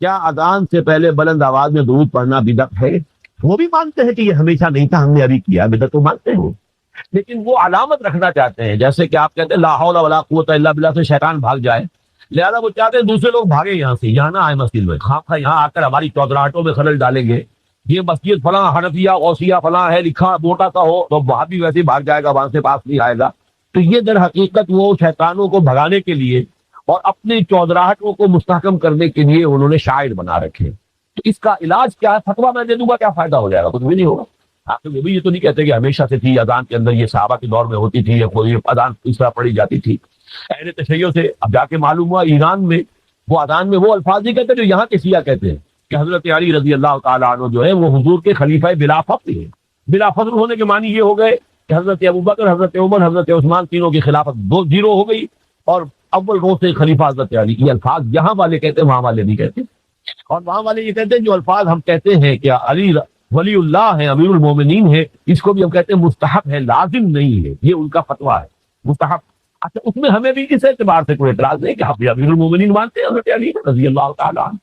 کیا اذان سے پہلے بلند آواز میں درود پڑھنا بدعت ہے؟ وہ بھی مانتے ہیں کہ یہ ہمیشہ نہیں تھا، ہم نے ابھی کیا، بدعت تو مانتے ہیں، لیکن وہ علامت رکھنا چاہتے ہیں، جیسے کہ آپ کہتے ہیں لا حول ولا قوت الا باللہ سے شیطان بھاگ جائے، لہذا وہ چاہتے ہیں دوسرے لوگ بھاگے یہاں سے، یہاں نہ آئے مسجد میں، خواہ خواہ یہاں آ کر ہماری چودراہٹوں میں خلل ڈالیں گے، یہ مسجد فلاں حنفیہ غوثیہ فلاں ہے لکھا موٹا سا ہو تو وہاں بھی ویسے ہی بھاگ جائے گا، وہاں سے پاس نہیں آئے گا۔ تو یہ در حقیقت وہ شیطانوں کو بھگانے کے لیے اور اپنی چودراہٹوں کو مستحکم کرنے کے لیے انہوں نے شاعر بنا رکھے۔ تو اس کا علاج کیا ہے؟ فتویٰ میں دے دوں گا، کیا فائدہ ہو جائے گا؟ کچھ بھی نہیں ہوگا۔ آپ وہ بھی یہ تو نہیں کہتے کہ ہمیشہ سے تھی اذان کے اندر، یہ صحابہ کے دور میں ہوتی تھی یا کوئی اذان اس طرح پڑھی جاتی تھی۔ اہل تشیع سے اب جا کے معلوم ہوا ایران میں وہ اذان میں وہ الفاظ نہیں کہتے جو یہاں کے شیعہ کہتے ہیں کہ حضرت علی رضی اللہ تعالیٰ عنہ جو ہے وہ حضور کے خلیفہ بلا فخر ہیں۔ بلا فخر ہونے کے معنی یہ ہو گئے کہ حضرت ابوبکر، حضرت عمر، حضرت عثمان تینوں کی خلافت دو زیرو ہو گئی اور اول رو سے خلیفہ حضرت علی۔ یہ الفاظ یہاں والے کہتے ہیں، وہاں والے نہیں کہتے، اور وہاں والے یہ کہتے ہیں جو الفاظ ہم کہتے ہیں کہ علی ولی اللہ ہے، امیر المومنین ہے، اس کو بھی ہم کہتے ہیں مستحب ہے، لازم نہیں ہے، یہ ان کا فتویٰ ہے مستحب۔ اچھا اس میں ہمیں بھی اس اعتبار سے کوئی اعتراض نہیں کہ ہم بھی امیر المومنین مانتے ہیں حضرت علی رضی اللہ تعالیٰ عنہ،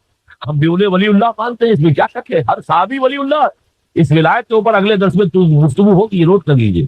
ہم بھی انہیں ولی اللہ مانتے ہیں، اس میں کیا شک ہے؟ ہر صحابی ولی اللہ ہے۔ اس ولایت کے اوپر اگلے درس میں گفتگو ہوگی، یہ نوٹ کر لیجیے،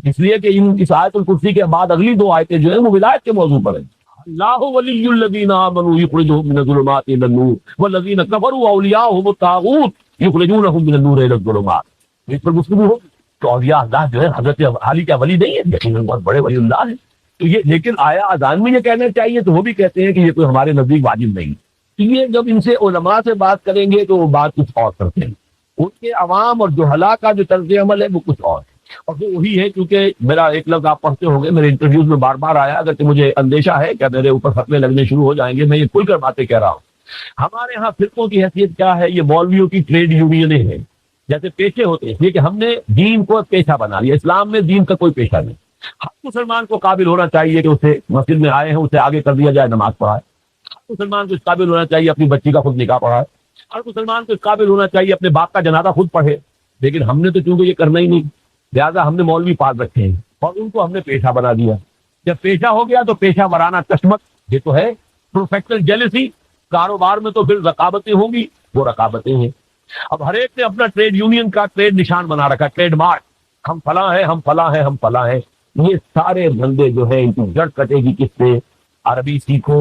اس لیے کہ اس آیت الکرسی کے بعد اگلی دو آیتیں جو ہیں وہ ولایت کے موضوع پر ہیں۔ اللہ ولی الذین آمنوا یخرجهم من الظلمات الى النور والذین کفروا اولیاءهم الطاغوت یخرجونهم من النور الى الظلمات۔ اس پر گفتگو ہوگی۔ تو اولیاء اللہ جو ہے حضرت علی کیا ولی نہیں ہے؟ یقیناً بہت بڑے ولی اللہ ہیں۔ تو یہ لیکن آیا اذان میں یہ کہنا چاہیے تو وہ بھی کہتے ہیں کہ یہ کوئی ہمارے نزدیک واجب نہیں۔ تو یہ جب ان سے علماء سے بات کریں گے تو وہ بات کچھ اور کرتے ہیں، ان کے عوام اور جہلاء کا جو طرز عمل ہے وہ کچھ اور ہے، اور وہ وہی ہے کیونکہ میرا ایک لفظ آپ پڑھتے ہوں گے میرے انٹرویوز میں بار بار آیا، اگرچہ مجھے اندیشہ ہے کہ میرے اوپر فتوے لگنے شروع ہو جائیں گے، میں یہ کھل کر باتیں کہہ رہا ہوں۔ ہمارے ہاں فرقوں کی حیثیت کیا ہے؟ یہ مولویوں کی ٹریڈ یونینیں ہیں، جیسے پیشے ہوتے ہیں، اس لیے کہ ہم نے دین کو پیشہ بنا لیا۔ اسلام میں دین کا کوئی پیشہ نہیں۔ ہر مسلمان کو قابل ہونا چاہیے کہ اسے مسجد میں آئے ہیں اسے آگے کر دیا جائے، نماز پڑھائے۔ ہر مسلمان کو اس قابل ہونا چاہیے اپنی بچی کا خود نکاح پڑھائے۔ ہر مسلمان کو اس قابل ہونا چاہیے اپنے باپ کا جنازہ خود پڑھے، لیکن ہم نے تو چونکہ یہ کرنا ہی نہیں، لہٰذا ہم نے مولوی پال رکھے ہیں اور ان کو ہم نے پیشہ بنا دیا۔ جب پیشہ ہو گیا تو پیشہ ورانہ کشمت، یہ تو ہے پروفیشنل جیلسی۔ کاروبار میں تو پھر رقابتیں ہوں گی، وہ رقابتیں ہیں۔ اب ہر ایک نے اپنا ٹریڈ یونین کا ٹریڈ نشان بنا رکھا، ٹریڈ مارک، ہم فلاں ہیں، ہم فلاں ہیں، ہم فلاں ہیں۔ یہ سارے بندے جو ہیں ان کی جڑ کٹے گی کس سے؟ عربی سیکھو،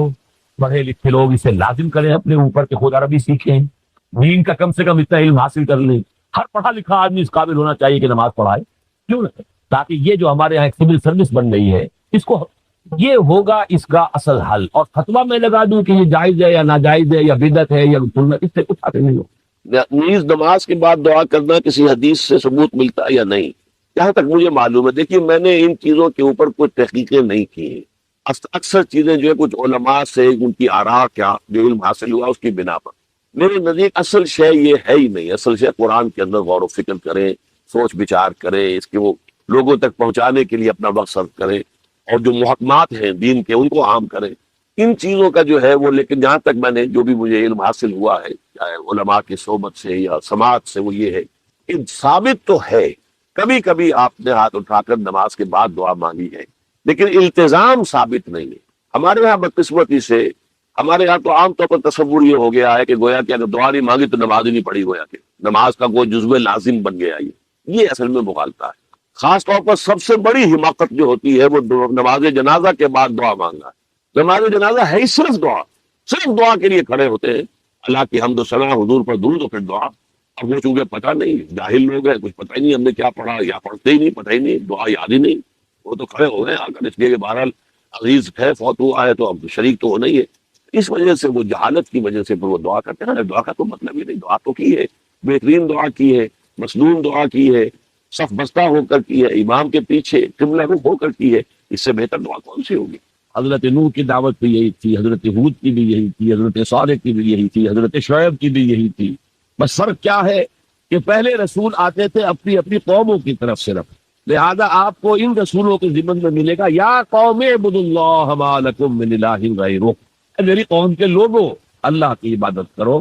پڑھے لکھے لوگ اسے لازم کریں اپنے اوپر کہ خود عربی سیکھیں، دین کا کم سے کم اتنا علم حاصل کر لیں۔ ہر پڑھا لکھا آدمی اس قابل ہونا چاہیے کہ نماز پڑھائے، کیوں نہ؟ تاکہ یہ جو ہمارے یہاں ایک سول سروس بن گئی ہے اس کو، یہ ہوگا اس کا اصل حل۔ اور فتویٰ میں لگا دوں کہ یہ جائز ہے یا ناجائز ہے یا بدعت ہے یا سنت، اس سے کچھ حاصل نہیں ہو۔ نیز نماز کے بعد دعا کرنا کسی حدیث سے ثبوت ملتا ہے یا نہیں؟ جہاں تک مجھے معلوم ہے، دیکھیے میں نے ان چیزوں کے اوپر کوئی تحقیقیں نہیں کی ہیں، اکثر چیزیں جو ہے کچھ علماء سے ان کی آراء کیا جو علم حاصل ہوا اس کی بنا پر، میرے نزدیک اصل شے یہ ہے ہی نہیں۔ اصل شے قرآن کے اندر غور و فکر کریں، سوچ بچار کریں، اس کے وہ لوگوں تک پہنچانے کے لیے اپنا وقت صرف کریں، اور جو محکمات ہیں دین کے ان کو عام کریں، ان چیزوں کا جو ہے وہ۔ لیکن جہاں تک میں نے جو بھی مجھے علم حاصل ہوا ہے چاہے علماء کی صحبت سے یا سماعت سے، وہ یہ ہے کہ ثابت تو ہے کبھی کبھی آپ نے ہاتھ اٹھا کر نماز کے بعد دعا مانگی ہے، لیکن التزام ثابت نہیں ہے۔ ہمارے یہاں بدقسمتی سے ہمارے یہاں تو عام طور پر تصور یہ ہو گیا ہے کہ گویا کہ اگر دعا نہیں مانگی تو نماز ہی نہیں پڑھی، گویا کہ نماز کا کوئی جزو لازم بن گیا۔ یہ اصل میں مغالطہ ہے۔ خاص طور پر سب سے بڑی حماقت جو ہوتی ہے وہ نماز جنازہ کے بعد دعا مانگنا ہے۔ نماز جنازہ ہے ہی صرف دعا، صرف دعا کے لیے کھڑے ہوتے ہیں، اللہ کی حمد و ثنا، حضور پر درود و پھر دعا۔ اب وہ چونکہ پتہ نہیں، جاہل لوگ ہیں، کچھ پتہ ہی نہیں ہم نے کیا پڑھا، یا پڑھتے ہی نہیں، پتہ ہی نہیں، دعا یاد ہی نہیں، وہ تو کھڑے ہو گئے آ کر، اس لیے کہ بہرحال عزیز ہے، فوت ہوا ہے تو اب شریک تو ہونا ہی ہے۔ اس وجہ سے وہ جہالت کی وجہ سے پھر وہ دعا کرتے ہیں۔ دعا کا تو مطلب ہی نہیں، دعا تو کی ہے، بہترین دعا کی ہے، مسنون دعا کی ہے، صف بستہ ہو کر کی ہے، امام کے پیچھے قبلہ رخ ہو کر کی ہے، اس سے بہتر دعا کون سی ہوگی؟ حضرت نوح کی دعوت بھی یہی تھی، حضرت ہود کی بھی یہی تھی، حضرت صالح کی بھی یہی تھی، حضرت شعیب کی بھی یہی تھی۔ بس فرق کیا ہے کہ پہلے رسول آتے تھے اپنی اپنی قوموں کی طرف صرف، لہذا آپ کو ان رسولوں کے ضمن میں ملے گا یا قوم اعبدوا اللہ ما لکم من الہ غیرہ، میری قوم کے لوگوں اللہ کی عبادت کرو،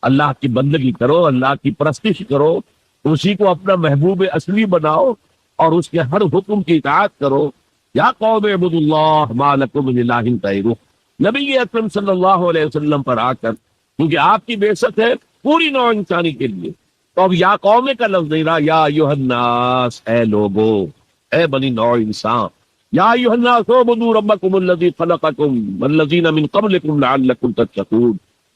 اللہ کی بندگی کرو، اللہ کی پرستش کرو، اسی کو اپنا محبوب اصلی بناؤ اور اس کے ہر حکم کی اطاعت کرو۔ یا قوم اعبدوا اللہ ما لکم من الہ غیرہ، نبی اکرم صلی اللہ علیہ وسلم پر آ کر کیونکہ آپ کی بعثت ہے پوری نوع انسانی کے لیے. تو اب یا قوم کا لفظ نہیں رہا، یا ایھا الناس، اے لوگو، اے بنی نوع انسان. یا ایھا الناس اعبدوا ربکم الذی خلقکم والذین من قبلکم لعلکم تتقون.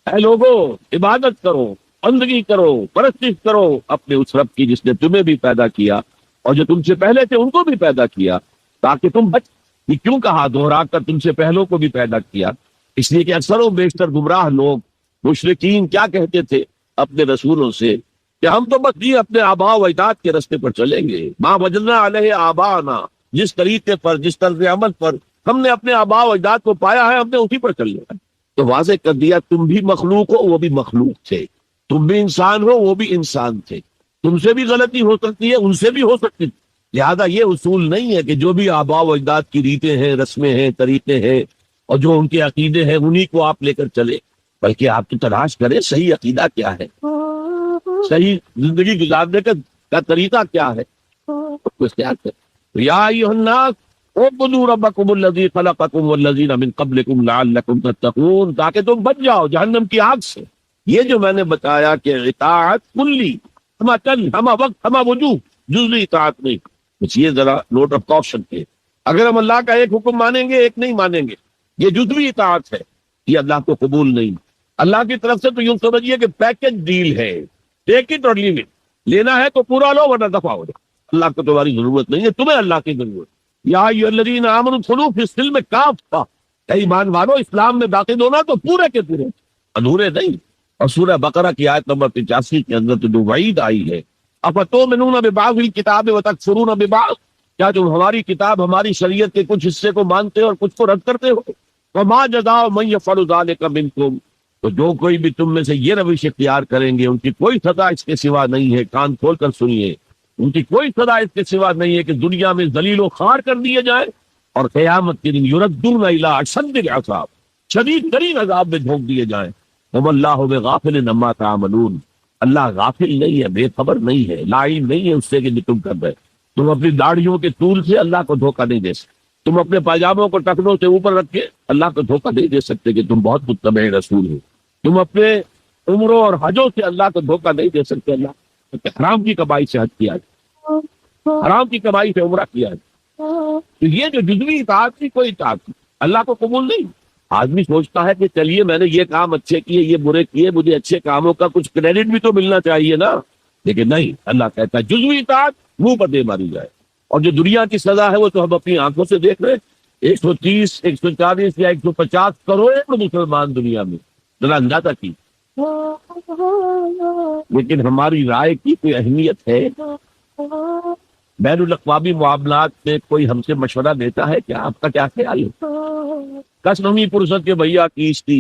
اے لوگو، عبادت کرو، بندگی کرو، پرستش کرو اپنے اس رب کی جس نے تمہیں بھی پیدا کیا اور جو تم سے پہلے تھے ان کو بھی پیدا کیا تاکہ تم بچ. یہ کیوں کہا دوہرا کر تم سے پہلوں کو بھی پیدا کیا؟ اس لیے کہ اکثر و بیشتر گمراہ لوگ مشرکین کیا کہتے تھے اپنے رسولوں سے کہ ہم تو بس یہ اپنے آباء و اجداد کے راستے پر چلیں گے. ما وجدنا علیہ آباءنا، جس طریقے پر، جس طرز عمل پر ہم نے اپنے آباء و اجداد کو پایا ہے ہم نے اسی پر چلنا ہے. تو واضح کر دیا تم بھی مخلوق ہو، وہ بھی مخلوق تھے. تم بھی انسان ہو، وہ بھی انسان تھے. تم سے بھی غلطی ہو سکتی ہے، ان سے بھی ہو سکتی. لہذا یہ اصول نہیں ہے کہ جو بھی آباء و اجداد کی ریتیں ہیں، رسمیں ہیں، طریقے ہیں اور جو ان کے عقیدے ہیں انہی کو آپ لے کر چلے، بلکہ آپ کی تلاش کریں صحیح عقیدہ کیا ہے، صحیح زندگی گزارنے کا طریقہ کیا ہے، اس کو اختیار کریں. یا ایھا الناس اعبدوا ربکم الذی خلقکم والذین من قبلکم لعلکم تتقون، تاکہ تم بچ جاؤ جہنم کی آگ سے. یہ جو میں نے بتایا کہ اطاعت کلی، ہما چل، ہما وقت، ہما وجوہ، جزوی اطاعت نہیں. کچھ یہ ذرا نوٹ آف کاپشن کے، اگر ہم اللہ کا ایک حکم مانیں گے ایک نہیں مانیں گے، یہ جزوی اطاعت ہے، یہ اللہ کو قبول نہیں. اللہ کی طرف سے تو یوں سمجھیے کہ پیکج ڈیل ہے، ٹیک اٹ اور لیو اٹ. لینا ہے تو پورا لو ورنہ دفع ہو جائے. اللہ کو تمہاری ضرورت نہیں ہے، تمہیں اللہ کی ضرورت. یا ایھا الذین آمنوا ادخلوا فی السلم کافہ، اے ایمان والو اسلام میں داخل ہونا تو پورے کے پورے، ادھورے نہیں. اور سورہ بقرہ کی آیت نمبر 85 کے اندر تو جو وعید آئی ہے، افتؤمنون ببعض الکتاب وتکفرون ببعض، کیا تم ہماری کتاب، ہماری شریعت کے کچھ حصے کو مانتے اور کچھ کو رد کرتے ہو؟ وما جزاء من یفعل ذلک منکم، تو جو کوئی بھی تم میں سے یہ روش اختیار کریں گے ان کی کوئی سزا اس کے سوا نہیں ہے. کان کھول کر سنیے، ان کی کوئی سزا اس کے سوا نہیں ہے کہ دنیا میں ذلیل و خوار کر دیے جائیں اور قیامت کے دن یردون الی اشد العذاب، شدید ترین عذاب میں جھونک دیے جائیں. وما اللہ بغافل عما تعملون، اللہ غافل نہیں ہے، بے خبر نہیں ہے، لاعلم نہیں ہے اس سے کہ جو تم کر رہے. تم اپنی داڑھیوں کے طول سے اللہ کو دھوکہ نہیں دے سکتے. تم اپنے پاجاموں کو ٹخنوں سے اوپر رکھ کے اللہ کو دھوکہ نہیں دے سکتے کہ تم بہت متبع رسول ہو. تم اپنے عمروں اور حجوں سے اللہ کو دھوکہ نہیں دے سکتے. اللہ حرام کی کمائی سے حج کیا ہے، حرام کی کمائی سے عمرہ کیا ہے. تو یہ جو جزوی اطاعت کی کوئی اطاعت اللہ کو قبول نہیں. آدمی سوچتا ہے کہ چلیے میں نے یہ کام اچھے کیے، یہ برے کیے، مجھے اچھے کاموں کا کچھ کریڈٹ بھی تو ملنا چاہیے نا. لیکن نہیں، اللہ کہتا ہے جزوی اطاعت منہ پر دے ماری جائے. اور جو دنیا کی سزا ہے وہ تو ہم اپنی آنکھوں سے دیکھ رہے ہیں. 130، 140 یا 150 کروڑ مسلمان دنیا میں، ذرا اندازہ کی. لیکن ہماری رائے کی کوئی اہمیت ہے؟ بین الاقوامی معاملات میں کوئی ہم سے مشورہ دیتا ہے کیا؟ آپ کا کیا خیال ہے؟ کس نمی پرست کے بھیا کیستی،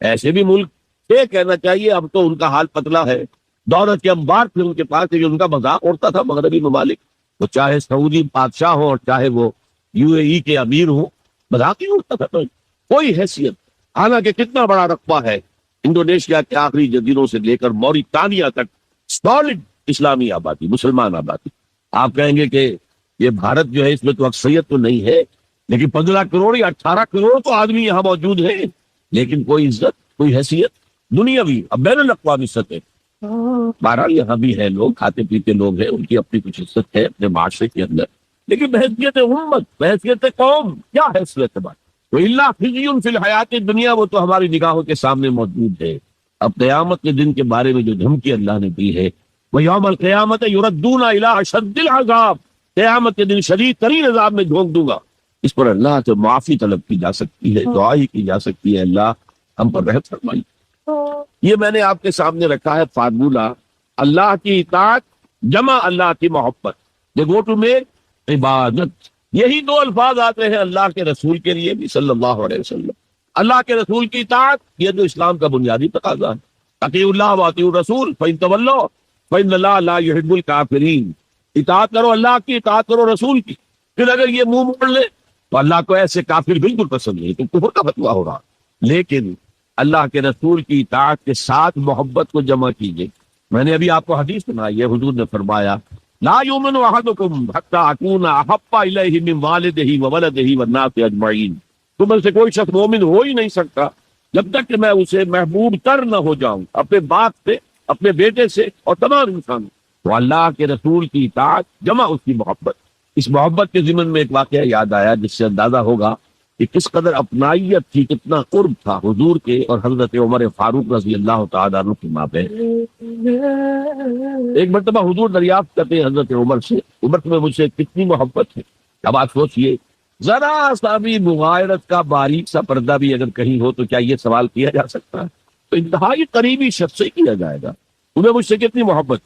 ایسے بھی ملک یہ کہنا چاہیے اب تو ان کا حال پتلا ہے. دولت کے انبار تھے ان کے پاس، ان کا مذاق اڑتا تھا مغربی ممالک، وہ چاہے سعودی بادشاہ ہو اور چاہے وہ UAE کے امیر ہوں، مذاق ہی اڑتا تھا. تو کوئی حیثیت، حالانکہ کتنا بڑا رقبہ ہے انڈونیشیا کے آخری جزیروں سے لے کر موریتانیہ تک، سالڈ اسلامی آبادی، مسلمان آبادی. آپ کہیں گے کہ یہ بھارت جو ہے اس میں تو اکثریت تو نہیں ہے، لیکن 15 کروڑ یا 18 کروڑ تو آدمی یہاں موجود ہیں، لیکن کوئی عزت، کوئی حیثیت دنیاوی اب بین الاقوامی سطح. بہرحال یہاں بھی ہے لوگ کھاتے پیتے لوگ ہیں، ان کی اپنی کچھ عزت ہے اپنے معاشرے کے اندر، لیکن بحیثیت امت، بحیثیت قوم کیا حیثیت ہے؟ بات تو اللہ خزی فی الحیات دنیا، وہ تو ہماری نگاہوں کے سامنے موجود ہے. اب قیامت کے دن کے بارے میں جو دھمکی اللہ نے دی ہے، وہ یوم القیامت یردون الی اشد العذاب، قیامت کے دن شدید ترین عذاب میں جھونک دوں گا. اس پر اللہ سے معافی طلب کی جا سکتی ہے، دعا ہی کی جا سکتی ہے اللہ ہم پر رحم فرمائے. یہ میں نے آپ کے سامنے رکھا ہے فارمولہ، اللہ کی اطاعت جمع اللہ کی محبت. دے گو ٹو میک عبادت. یہی دو الفاظ آتے ہیں اللہ کے رسول کے لیے بھی صلی اللہ علیہ وسلم. اللہ کے رسول کی اطاعت یہ جو اسلام کا بنیادی تقاضا ہے. اطیعوا اللہ واطیعوا الرسول فإن تولوا فإن اللہ لا يحب الکافرین. اطاعت کرو اللہ کی، اطاعت کرو رسول کی. پھر اگر یہ منہ موڑ لے تو اللہ کو ایسے کافر بالکل پسند نہیں، تو کفر کا فتویٰ ہوگا. لیکن اللہ کے رسول کی اطاعت کے ساتھ محبت کو جمع کیجیے. میں نے ابھی آپ کو حدیث سنائی ہے، حضور نے فرمایا لا یؤمن احدکم حتی اکون احب الیہ من والدہ وولدہ والناس اجمعین. تم میں سے کوئی شخص مومن ہو ہی نہیں سکتا جب تک کہ میں اسے محبوب تر نہ ہو جاؤں اپنے باپ سے، اپنے بیٹے سے اور تمام انسانوں۔ تو اللہ کے رسول کی اطاعت جمع اس کی محبت۔ اس محبت کے ضمن میں ایک واقعہ یاد آیا جس سے اندازہ ہوگا کہ کس قدر اپنائیت تھی، کتنا قرب تھا حضور کے اور حضرت عمر فاروق رضی اللہ تعالیٰ عنہ کے مابین۔ ایک مرتبہ حضور دریافت کرتے ہیں حضرت عمر سے، عمر تمہیں مجھ سے کتنی محبت ہے؟ اب آپ سوچئے، ذرا سا بھی مغایرت کا باریک سا پردہ بھی اگر کہیں ہو تو کیا یہ سوال کیا جا سکتا ہے؟ تو انتہائی قریبی شخص سے کیا جائے گا، تمہیں مجھ سے کتنی محبت؟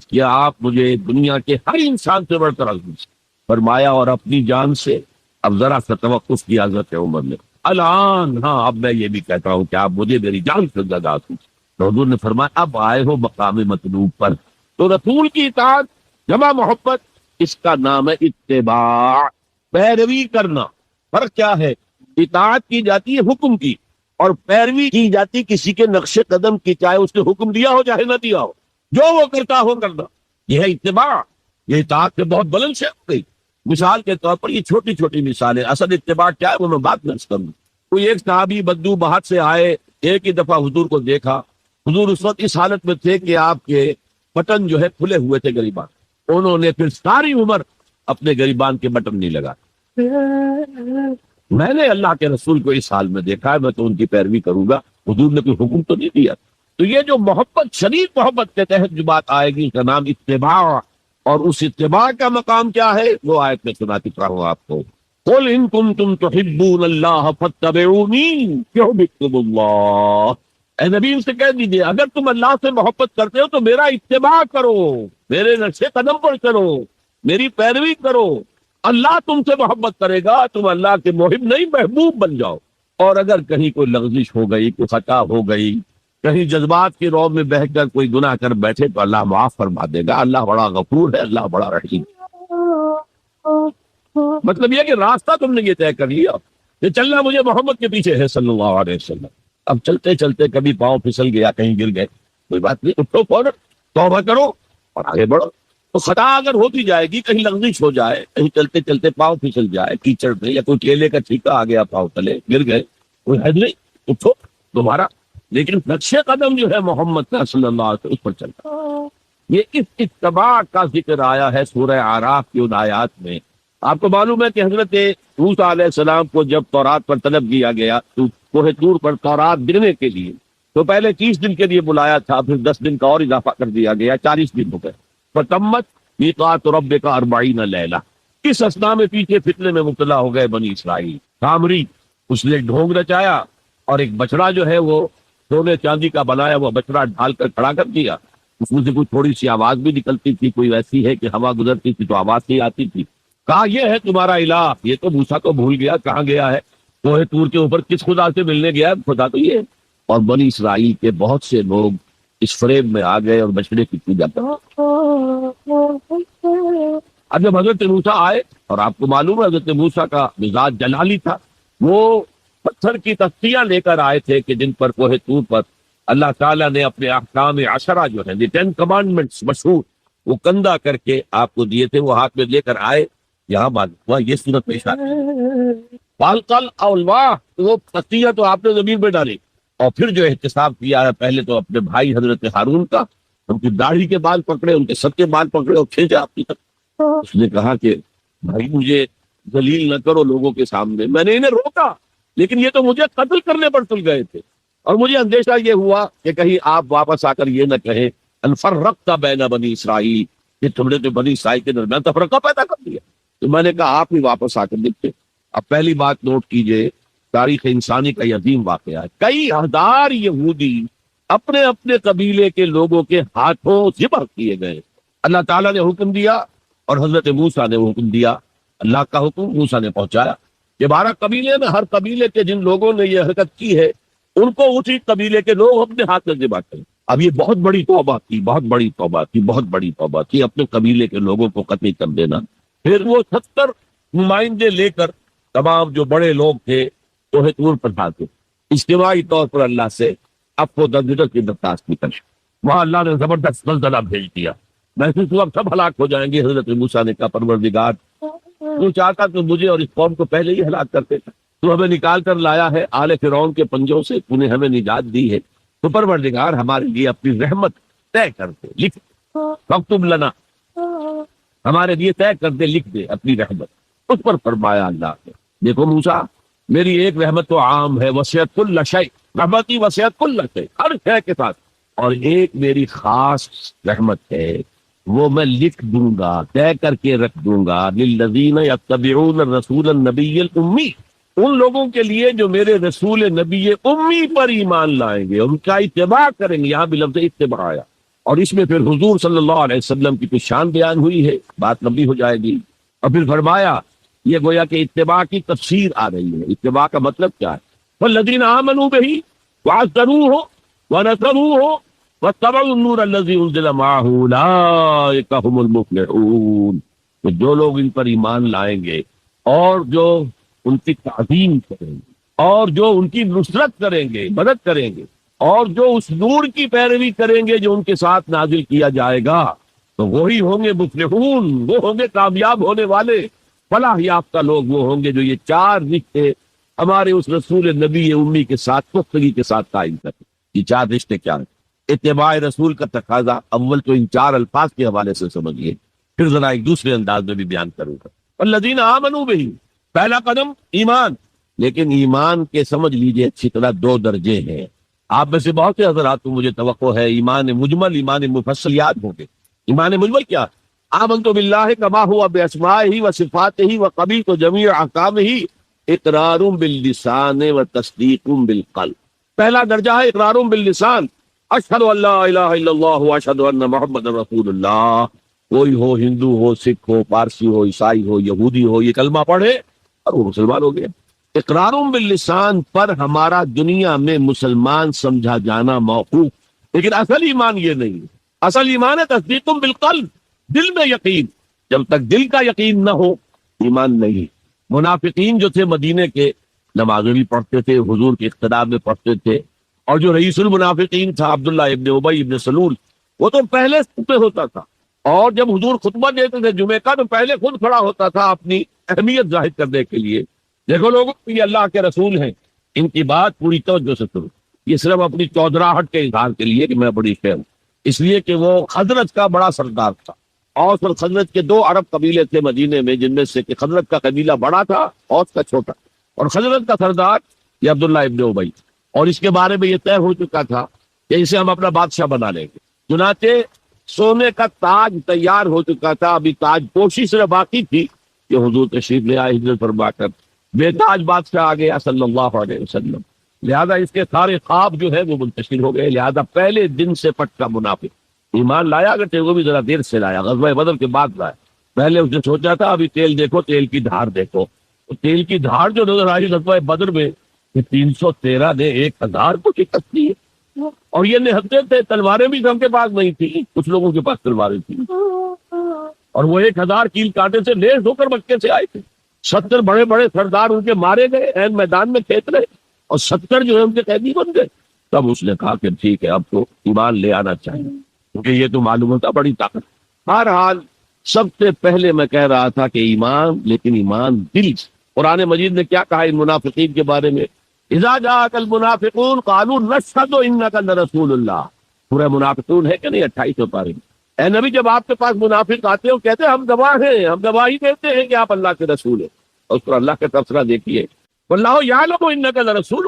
کیا آپ مجھے دنیا کے ہر انسان سے بڑھ کر عزیز ہیں؟ فرمایا اور اپنی جان سے۔ اب ذرا سا توقف کیا حضرت عمر نے، الان ہاں اب میں یہ بھی کہتا ہوں کہ آپ مجھے میری جان سے زیادہ عزیز ہیں۔ تو حضور نے فرمایا اب آئے ہو مقام مطلوب پر، تو رسول کی اطاعت جمع محبت، اس کا نام ہے اتباع، پیروی کرنا۔ فرق کیا ہے؟ اطاعت کی جاتی ہے حکم کی، اور پیروی کی جاتی کسی کے نقش قدم کی، چاہے اس نے حکم دیا ہو چاہے نہ دیا ہو، جو وہ کرتا ہو کرنا، یہ ہے اتباع۔ یہ اطاعت سے بہت بلند سے ہو گئی۔ مثال کے طور پر یہ چھوٹی چھوٹی مثالیں، اصل اتباع کیا ہے وہ میں بات نہ کروں۔ کوئی ایک صحابی بدو بہت سے آئے، ایک ہی دفعہ حضور کو دیکھا، حضور اس وقت اس حالت میں تھے کہ آپ کے بٹن جو ہے کھلے ہوئے تھے گریبان، انہوں نے پھر ساری عمر اپنے گریبان کے بٹن نہیں لگا۔ میں نے اللہ کے رسول کو اس حال میں دیکھا ہے، میں تو ان کی پیروی کروں گا، حضور نے کوئی حکم تو نہیں دیا۔ تو یہ جو محبت، شدید محبت کے تحت جو بات آئے گی اس کا نام اتباع، اور اس اتباع کا مقام کیا ہے وہ آیت میں سنا چکا ہوں آپ کو۔ قل ان کنتم تحبون اللہ فاتبعونی یحببکم اللہ، اے نبی ان سے کہہ دیجیے اگر تم اللہ سے محبت کرتے ہو تو میرا اتباع کرو، میرے نقش قدم پر چلو، میری پیروی کرو، اللہ تم سے محبت کرے گا، تم اللہ کے محب نہیں محبوب بن جاؤ۔ اور اگر کہیں کوئی لغزش ہو گئی، کوئی خطا ہو گئی، کہیں جذبات کی رو میں بہہ کر کوئی گناہ کر بیٹھے تو اللہ معاف فرما دے گا، اللہ بڑا غفور ہے، اللہ بڑا رحیم۔ مطلب یہ کہ راستہ تم نے یہ طے کر لیا کہ چلنا مجھے محمد کے پیچھے ہے صلی اللہ علیہ وسلم۔ اب چلتے چلتے کبھی پاؤں پھسل گیا، کہیں گر گئے، کوئی بات نہیں، اٹھو فوراً توبہ کرو اور آگے بڑھو۔ تو خطا اگر ہوتی جائے گی، کہیں لغزش ہو جائے، کہیں چلتے چلتے پاؤں پھسل جائے کیچڑ میں، یا کوئی کیلے کا چھیکا آ گیا پاؤں تلے، گر گئے، کوئی حد نہیں، اٹھو دوبارہ، لیکن نقش قدم جو ہے محمد کا صلی اللہ علیہ وسلم اس پر چلتا۔ یہ اس اتباع کا ذکر آیا ہے سورہ اعراف کی ان آیات میں۔ آپ کو معلوم ہے کہ حضرت موسیٰ علیہ السلام کو جب تورات پر طلب کیا گیا تو کوہ طور پر تورات دینے کے لیے، تو پہلے 30 دن کے لیے بلایا تھا، پھر 10 دن کا اور اضافہ کر دیا گیا، 40 دن ہو گئے۔ فتمت میقات ربک 40 لیلہ، اس اسنا میں پیچھے فتنے میں مبتلا ہو گئے بنی اسرائیل۔ سامری اس نے ڈھونگ رچایا اور ایک بچڑا جو ہے وہ سونے چاندی کا بنایا ہوا بچڑا ڈھال کر کھڑا کر دیا، اس میں سے کوئی تھوڑی سی آواز بھی نکلتی تھی، کوئی ویسی ہے کہ ہوا گزرتی تھی تو آواز نہیں آتی تھی۔ کہا یہ ہے تمہارا الہ، یہ تو موسیٰ کو بھول گیا، کہاں گیا ہے؟ کوہ طور کے اوپر کس خدا سے ملنے گیا ہے؟ خدا تو یہ ہے۔ اور بنی اسرائیل کے بہت سے لوگ اس فریب میں آ گئے اور بچڑے کی پوجا کر۔ اب جب حضرت موسیٰ آئے، اور آپ کو معلوم ہے حضرت موسیٰ کا مزاج جلالی تھا، وہ پتھر کی تختیاں لے کر آئے تھے کہ جن پر کوہ طور پر اللہ تعالیٰ نے اپنے احکام عشرہ جو ہیں، 10 کمانڈمنٹس مشہور، وہ کندہ کر کے آپ کو دیے تھے، وہ ہاتھ میں لے کر آئے، یہاں معلوم ہوا یہ صورت پیش آتی۔ فالقل اولواہ، وہ تختیاں تو آپ نے زمین پہ ڈالی، اور پھر جو احتساب کیا ہے، پہلے تو اپنے بھائی حضرت ہارون کا، ان کی داڑھی کے بال پکڑے، ان کے سب کے بال پکڑے اور کھینچا اپنی طرف۔ اس نے کہا کہ بھائی مجھے ذلیل نہ کرو لوگوں کے سامنے، میں نے انہیں روکا لیکن یہ تو مجھے قتل کرنے پر تل گئے تھے، اور مجھے اندیشہ یہ ہوا کہ کہیں آپ واپس آ کر یہ نہ کہیں ان فرقت بین بنی اسرائیل، کہ تم نے تو بنی اسرائیل کے درمیان تفرقہ پیدا کر دیا۔ تو میں نے کہا آپ ہی واپس آ کر دیکھتے۔ اب پہلی بات نوٹ کیجئے، تاریخ انسانی کا یہ عظیم واقعہ ہے، کئی ہزار یہودی اپنے اپنے قبیلے کے لوگوں کے ہاتھوں ذبح کیے گئے۔ اللہ تعالیٰ نے حکم دیا اور حضرت موسیٰ نے حکم دیا، اللہ کا حکم موسیٰ نے پہنچایا کہ 12 قبیلے میں ہر قبیلے کے جن لوگوں نے یہ حرکت کی ہے ان کو اسی قبیلے کے لوگ اپنے ہاتھ میں ذبح کریں۔ اب یہ بہت بڑی توبہ تھی، بہت بڑی توبہ تھی، بہت بڑی توبہ تھی، اپنے قبیلے کے لوگوں کو قتل کر دینا۔ پھر وہ 70 نمائندے لے کر تمام جو بڑے لوگ تھے کوہ طور پر جاتے، اجتماعی طور پر اللہ سے عفو و درگزر کی درخواست کی کر، وہاں اللہ نے زبردست زلزلہ بھیج دیا، محسوس ہوا سب ہلاک ہو جائیں گے۔ حضرت موسیٰ نے کہا پروردگار تو چاہتا تو مجھے اور اس قوم کو پہلے ہی ہلاک کرتے تھے، تو ہمیں نکال کر لایا ہے آل فرعون کے پنجوں سے، تو نے ہمیں نجات دی ہے، تو پروردگار ہمارے لیے اپنی رحمت طے کر دے، لکھ فاکتب لنا، ہمارے لیے طے کر دے، لکھ دے اپنی رحمت۔ اس پر فرمایا اللہ نے، دیکھو موسیٰ، میری ایک رحمت تو عام ہے، وسعت کل شیء، رحمتی وسعت کل شیء، ہر شے کے ساتھ، اور ایک میری خاص رحمت ہے، وہ میں لکھ دوں گا، طے کر کے رکھ دوں گا، للذین یتبعون الرسول النبی الامی، ان لوگوں کے لیے جو میرے رسول نبی امی پر ایمان لائیں گے، ان کا اتباع کریں گے، یہاں بھی لفظ اتباع آیا، اور اس میں پھر حضور صلی اللہ علیہ وسلم کی کچھ شان بیان ہوئی ہے، بات لمبی ہو جائے گی، اور پھر فرمایا یہ گویا کہ اتباع کی تفسیر آ رہی ہے۔ اتباع کا مطلب کیا ہے؟ والذین آمنوا بہ وعزروہ ونصروہ واتبعوا النور الذی انزل معہ اولئک هم المفلحون، کہ جو لوگ ان پر ایمان لائیں گے اور جو ان کی تعظیم کریں گے اور جو ان کی نصرت کریں گے، مدد کریں گے، اور جو اس نور کی پیروی کریں گے جو ان کے ساتھ نازل کیا جائے گا، تو وہی ہوں گے مفلحون، وہ ہوں گے کامیاب ہونے والے، فلاح یافتہ لوگ وہ ہوں گے جو یہ چار رشتے ہمارے اس رسول نبی امی کے ساتھ پختگی کے ساتھ قائم کریں۔ یہ چار رشتے کیا ہیں؟ اتباع رسول کا تقاضا اول تو ان چار الفاظ کے حوالے سے سمجھیے، پھر ذرا ایک دوسرے انداز میں بھی بیان کروں گا۔ والذین آمنوا بہ، پہلا قدم ایمان، لیکن ایمان کے سمجھ لیجئے اچھی طرح دو درجے ہیں۔ آپ میں سے بہت سے حضرات کو مجھے توقع ہے ایمان مجمل، ایمان مفصل یاد ہوں گے۔ ایمان مجمل کیا؟ آمنت باللہ کما ہوا باسمائہ و صفاتہ و قبیلت جمیع احکامہ اقرار باللسان و تصدیق بالقلب۔ پہلا درجہ ہے اقرار باللسان، اشہد ان لا الہ الا اللہ و اشہد ان محمد رسول اللہ۔ کوئی ہو، ہندو ہو، سکھ ہو، پارسی ہو، عیسائی ہو، یہودی ہو، یہ کلمہ پڑھے اور وہ مسلمان ہو گیا۔ اقرار باللسان پر ہمارا دنیا میں مسلمان سمجھا جانا موقوف، لیکن اصل ایمان یہ نہیں ہے۔ اصل ایمان ہے تصدیق بالقلب، دل میں یقین۔ جب تک دل کا یقین نہ ہو ایمان نہیں۔ منافقین جو تھے مدینے کے، نمازیں بھی پڑھتے تھے، حضور کے اقتداء میں پڑھتے تھے، اور جو رئیس المنافقین تھا عبداللہ ابن ابی ابن سلول، وہ تو پہلے پہ ہوتا تھا، اور جب حضور خطبہ دیتے تھے جمعے کا تو پہلے خود کھڑا ہوتا تھا اپنی اہمیت ظاہر کرنے کے لیے۔ دیکھو لوگوں، یہ اللہ کے رسول ہیں، ان کی بات پوری توجہ سے سنو، یہ صرف اپنی چودراہٹ کے اظہار کے لیے کہ میں بڑی شے ہوں، اس لیے کہ وہ خزرج کا بڑا سردار تھا، اوس اور خزرج کے دو عرب قبیلے تھے مدینے میں، جن میں سے کہ خزرج کا قبیلہ بڑا تھا، اوس کا چھوٹا، اور خزرج کا سردار یہ عبداللہ ابن ابی، اور اس کے بارے میں یہ طے ہو چکا تھا کہ اسے ہم اپنا بادشاہ بنا لیں گے۔ چنانچہ سونے کا تاج تیار ہو چکا تھا، ابھی تاج پوشی صرف باقی تھی کہ حضور تشریف لے آئے ہجرت فرما کر، بے تاج بادشاہ آ گیا صلی اللہ علیہ وسلم، لہذا اس کے سارے خواب جو ہے وہ منتشر ہو گئے۔ لہذا پہلے دن سے پٹا منافق، ایمان لایا اگرچہ وہ بھی ذرا دیر سے لایا، غزوہ بدر کے بعد لایا، پہلے اس نے سوچا تھا ابھی تیل دیکھو، تیل کی دھار دیکھو، تو تیل کی دھار جو نظر آئی غزوہ بدر میں کہ 313 نے 1000 کو شکست دی ہے، اور یہ نہتے تھے، تلواریں بھی سب کے پاس نہیں تھی، کچھ لوگوں کے پاس تلواریں تھیں، اور وہ 1000 کیل کانٹے سے لیس ہو کر مکے سے آئے تھے۔ 70 بڑے بڑے سردار ان کے مارے گئے، عین میدان میں کھیت رہے، اور 70 جو ہے ان کے قیدی بن گئے۔ تب اس نے کہا کہ ٹھیک ہے اب تو ایمان لے آنا چاہیے، کیونکہ یہ تو معلوم ہوتا بڑی طاقت۔ بہرحال سب سے پہلے میں کہہ رہا تھا کہ ایمان، لیکن ایمان دل سے۔ قرآن مجید نے کیا کہا ان منافقین کے بارے میں؟ اذا جاءك المنافقون قالوا نشهد انك لرسول اللہ۔ سورہ منافقون ہے کہ نہیں 28 پارے میں؟ اے نبی، جب آپ کے پاس منافق آتے ہیں کہتے ہیں ہم گواہ ہیں، ہم گواہی دیتے ہیں کہ آپ اللہ کے رسول ہیں، اور اس پر اللہ کا تبصرہ دیکھیے، واللہ یعلم انک لرسول،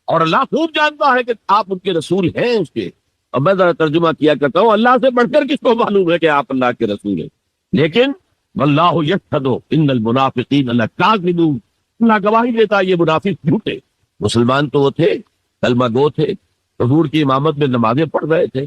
اور اللہ خوب جانتا ہے کہ آپ ان کے رسول ہیں اس کے۔ اب میں ذرا ترجمہ کیا کرتا ہوں، اللہ سے بڑھ کر کس کو معلوم ہے کہ آپ اللہ کے رسول ہیں؟ لیکن واللہ یشہد ان المنافقین لکاذبون، اللہ گواہی دیتا ہے یہ منافق جھوٹے۔ مسلمان تو وہ تھے، کلمہ گو تھے، حضور کی امامت میں نمازیں پڑھ رہے تھے،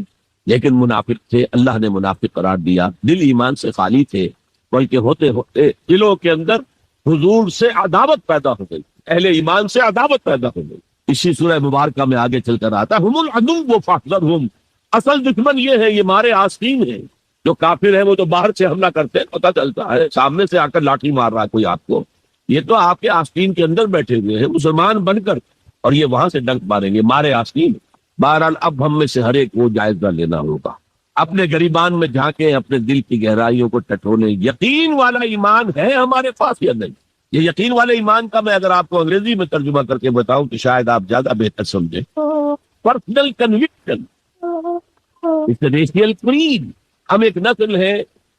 لیکن منافق تھے، اللہ نے منافق قرار دیا، دل ایمان سے خالی تھے، بلکہ ہوتے ہوتے دلوں کے اندر حضور سے عداوت پیدا ہو گئی، اہل ایمان سے عداوت پیدا ہو گئی۔ اسی سورہ مبارکہ میں آگے چل کر آتا ہم العدو فاحذرہم، اصل دشمن یہ ہے، یہ مارے آستین ہیں، جو کافر ہیں وہ تو باہر سے حملہ کرتے ہیں، پتہ چلتا ہے، سامنے سے آ کر لاٹھی مار رہا ہے کوئی آپ کو، یہ تو آپ کے آستین کے اندر بیٹھے ہوئے ہیں مسلمان بن کر، اور یہ وہاں سے ڈنک ماریں گے، مارے آستین۔ بہرحال اب ہم میں سے ہر ایک کو جائزہ لینا ہوگا، اپنے گریبان میں جھانکیں، اپنے دل کی گہرائیوں کو ٹٹولیں، یقین والا ایمان ہے ہمارے پاس یا نہیں؟ یہ یقین والے ایمان کا میں اگر آپ کو انگریزی میں ترجمہ کر کے بتاؤں تو شاید آپ زیادہ بہتر سمجھیں. Personal conviction, racial creed. ہم ایک نسل ہے،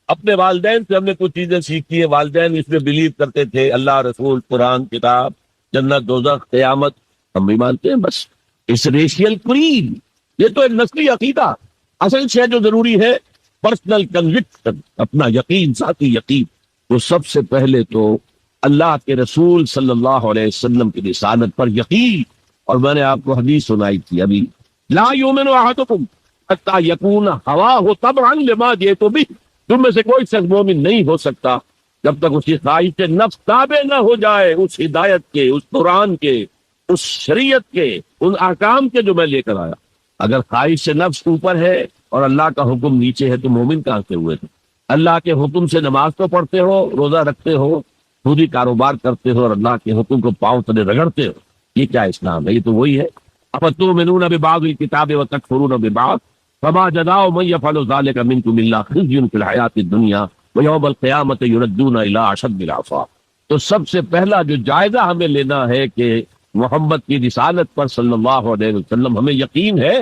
اپنے والدین سے ہم نے کچھ چیزیں سیکھی ہیں، والدین اس میں بلیو کرتے تھے، اللہ، رسول، قرآن، کتاب، جنت، دوزخ، قیامت، ہم بھی مانتے ہیں. بس اس ریشیل کریڈ، یہ تو ایک نسلی عقیدہ. اصل شے جو ضروری ہے پرسنل کنوکشن، اپنا یقین، ذاتی یقین. تو سب سے پہلے تو اللہ کے رسول صلی اللہ علیہ وسلم کی رسالت پر یقین. اور میں نے آپ کو حدیث سنائی تھی ابھی، لا یؤمن احدکم حتی یکون ہواہ تبعا لما جئت بہ. تم میں سے کوئی شخص مومن نہیں ہو سکتا جب تک اس کی خواہش نفس تابع نہ ہو جائے اس ہدایت کے، اس قرآن کے، اس شریعت کے، ان احکام کے جو میں لے کر آیا. اگر خواہش سے نفس اوپر ہے اور اللہ کا حکم نیچے ہے تو مومن کہاں سے ہوئے تھے؟ اللہ کے حکم سے نماز تو پڑھتے ہو، روزہ رکھتے ہو، خودی کاروبار کرتے ہو، اور اللہ کے حکم کو پاؤں تلے رگڑتے ہو. یہ کیا اسلام ہے؟ یہ تو وہی ہے. افتؤمنون ببعض الکتاب وتکفرون ببعض فما جزاء من يفعل ذلك منكم الا خزي في الحیاة الدنیا ویوم القیامة يردون الى اشد العذاب. تو سب سے پہلا جو جائزہ ہمیں لینا ہے کہ محمد کی رسالت پر صلی اللہ علیہ وسلم ہمیں یقین ہے.